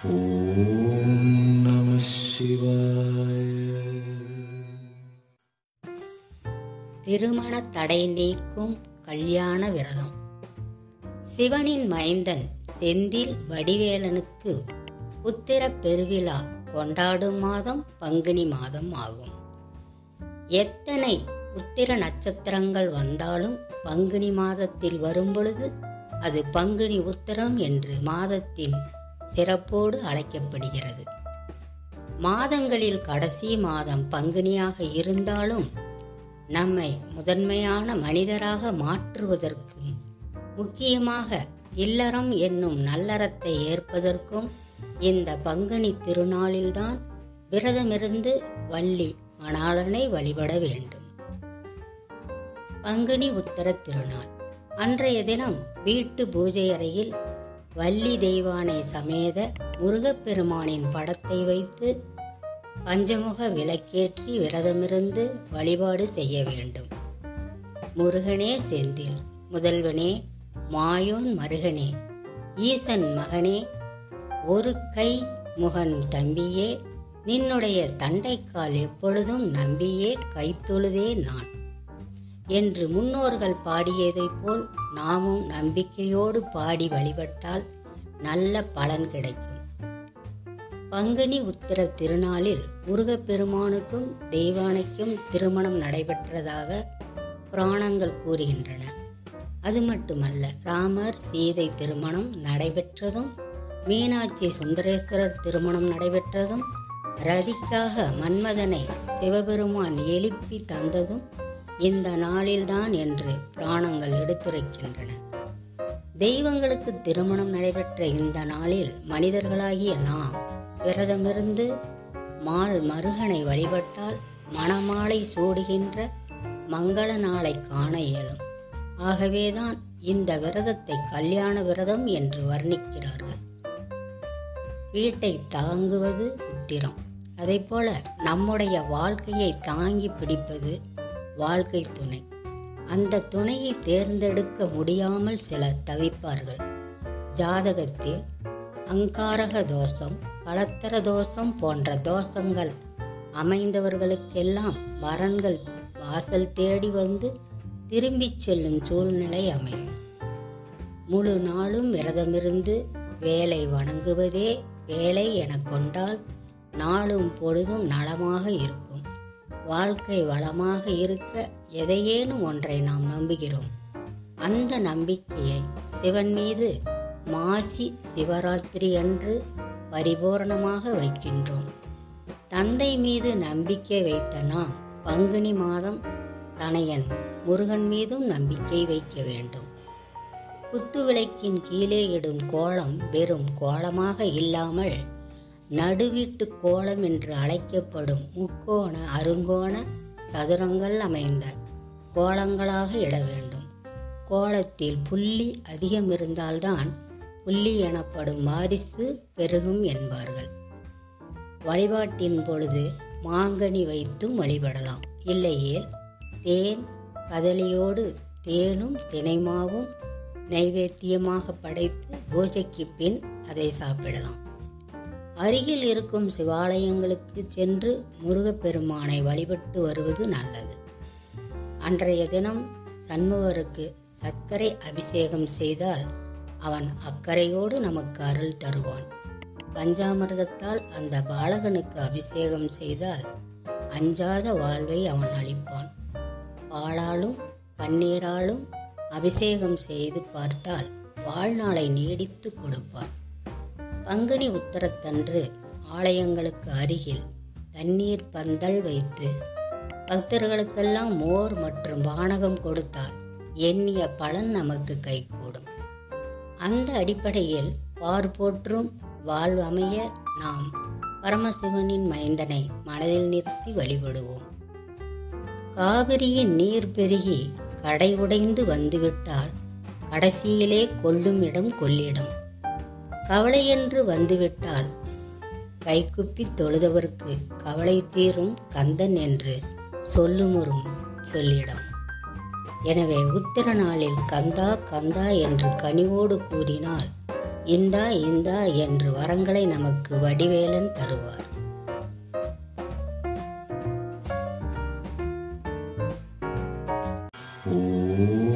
ஓம் நம சிவாய. திருமண தடை நீக்கும் கல்யாண விரதம். சிவனின் மைந்தன் செந்தில் வடிவேலனுக்கு உத்திர பெருவிழா கொண்டாடும் மாதம் பங்குனி மாதம் ஆகும். எத்தனை உத்திர நட்சத்திரங்கள் வந்தாலும் பங்குனி மாதத்தில் வரும்பொழுது அது பங்குனி உத்திரம் என்று மாதத்தின் சிறப்போடு அழைக்கப்படுகிறது. மாதங்களில் கடைசி மாதம் பங்குனியாக இருந்தாலும் நம்மை முதன்மையான மனிதராக மாற்றுவதற்கும் முக்கியமாக இல்லறம் என்னும் நல்லறத்தை ஏற்பதற்கும் இந்த பங்குனி திருநாளில்தான் விரதமிருந்து வள்ளி மணாளனை வழிபட வேண்டும். பங்குனி உத்தர திருநாள் அன்றைய தினம் வீட்டு பூஜை அறையில் வள்ளி தெய்வானை சமேத முருகப்பெருமானின் படத்தை வைத்து பஞ்சமுக விளக்கேற்றி விரதமிருந்து வழிபாடு செய்ய வேண்டும். முருகனே செந்தில் முதல்வனே, மாயோன் மருகனே, ஈசன் மகனே, ஒரு கை முகன் தம்பியே, நின்னுடைய தண்டைக்கால் எப்பொழுதும் நம்பியே கைத்தொழுதே நான் என்று முன்னோர்கள் பாடியதைப் போல் நாமும் நம்பிக்கையோடு பாடி வழிபட்டால் நல்ல பலன் கிடைக்கும். பங்குனி உத்திர திருநாளில் முருகப்பெருமானுக்கும் தெய்வானைக்கும் திருமணம் நடைபெற்றதாக புராணங்கள் கூறுகின்றன. அது மட்டுமல்ல, ராமர் சீதை திருமணம் நடைபெற்றதும், மீனாட்சி சுந்தரேஸ்வரர் திருமணம் நடைபெற்றதும், ரதிக்காக மன்மதனை சிவபெருமான் எழுப்பி தந்ததும் இந்த நாளில்தான் என்று புராணங்கள் எடுத்துரைக்கின்றன. தெய்வங்களுக்கு திருமணம் நடைபெற்ற இந்த நாளில் மனிதர்களாகிய நாம் விரதமிருந்து மால் மருகனை வழிபட்டால் மணமாலை சூடுகின்ற மங்கள நாளை காண இயலும். ஆகவேதான் இந்த விரதத்தை கல்யாண விரதம் என்று வர்ணிக்கிறார்கள். வீட்டை தாங்குவது உத்திரம். அதைப்போல நம்முடைய வாழ்க்கையை தாங்கி பிடிப்பது வாழ்க்கை துணை. அந்த துணையை தேர்ந்தெடுக்க முடியாமல் சிலர் தவிப்பார்கள். ஜாதகத்தில் அங்காரக தோஷம், களத்திர தோஷம் போன்ற தோஷங்கள் அமைந்தவர்களுக்கெல்லாம் வரன்கள் வாசல் தேடி வந்து திரும்பிச் செல்லும் சூழ்நிலை அமையும். முழு நாளும் விரதமிருந்து வேலை வணங்குவதே வேலை என கொண்டால் நாளும் பொழுதும் நலமாக இருக்கும். வாழ்க்கை வளமாக இருக்க எதையேனும் ஒன்றை நாம் நம்புகிறோம். அந்த நம்பிக்கையை சிவன் மீது மாசி சிவராத்திரி அன்று பரிபூர்ணமாக வைக்கின்றோம். தந்தை மீது நம்பிக்கை வைத்த நாம் பங்குனி மாதம் தனையன் முருகன் மீதும் நம்பிக்கை வைக்க வேண்டும். குத்துவிளக்கின் கீழே இடும் கோலம் வெறும் கோலமாக இல்லாமல் நடுவீட்டு கோலம் என்று அழைக்கப்படும் முக்கோண, அருங்கோண, சதுரங்கள் அமைந்த கோலங்களாக இட வேண்டும். கோலத்தில் புள்ளி அதிகம் இருந்தால்தான் புள்ளி எனப்படும் வாரிசு பெருகும் என்பார்கள். வழிபாட்டின் பொழுது மாங்கனி வைத்தும் வழிபடலாம். இல்லையே தேன் கதலியோடு தேனும் தினைமாவும் நைவேத்தியமாக படைத்து பூஜைக்கு பின் அதை சாப்பிடலாம். அருகில் இருக்கும் சிவாலயங்களுக்கு சென்று முருகப்பெருமானை வழிபட்டு வருவது நல்லது. அன்றைய தினம் சண்முகருக்கு சர்க்கரை அபிஷேகம் செய்தால் அவன் அக்கறையோடு நமக்கு அருள் தருவான். பஞ்சாமிர்தத்தால் அந்த பாலகனுக்கு அபிஷேகம் செய்தால் அஞ்சாத வாழ்வை அவன் அளிப்பான். பாலாலும் பன்னீராலும் அபிஷேகம் செய்து பார்த்தால் வாழ்நாளை நீடித்து கொடுப்பான். பங்குனி உத்தரத்தன்று ஆலயங்களுக்கு அருகில் தண்ணீர் பந்தல் வைத்து பக்தர்களுக்கெல்லாம் மோர் மற்றும் வானகம் கொடுத்தால் எண்ணிய பலன் நமக்கு கைகூடும். அந்த அடிப்படையில் போற்றும் வாழ்வு அமைய நாம் பரமசிவனின் மைந்தனை மனதில் நிறுத்தி வழிபடுவோம். காவிரியின் நீர் பெருகி கடை உடைந்து வந்துவிட்டால் கடைசியிலே கொல்லும் இடம் கொள்ளிடம். கவலையென்று வந்துவிட்டால் கைக்குப்பி தொழுதவர்க்கு கவலை தீரும் கந்தன் என்று சொல்லுமுறும் சொல்லிடம். எனவே உத்திர நாளில் கந்தா கந்தா என்று கனிவோடு கூறினால் இந்தா இந்தா என்று வரங்களை நமக்கு வடிவேலன் தருவார். ஓம்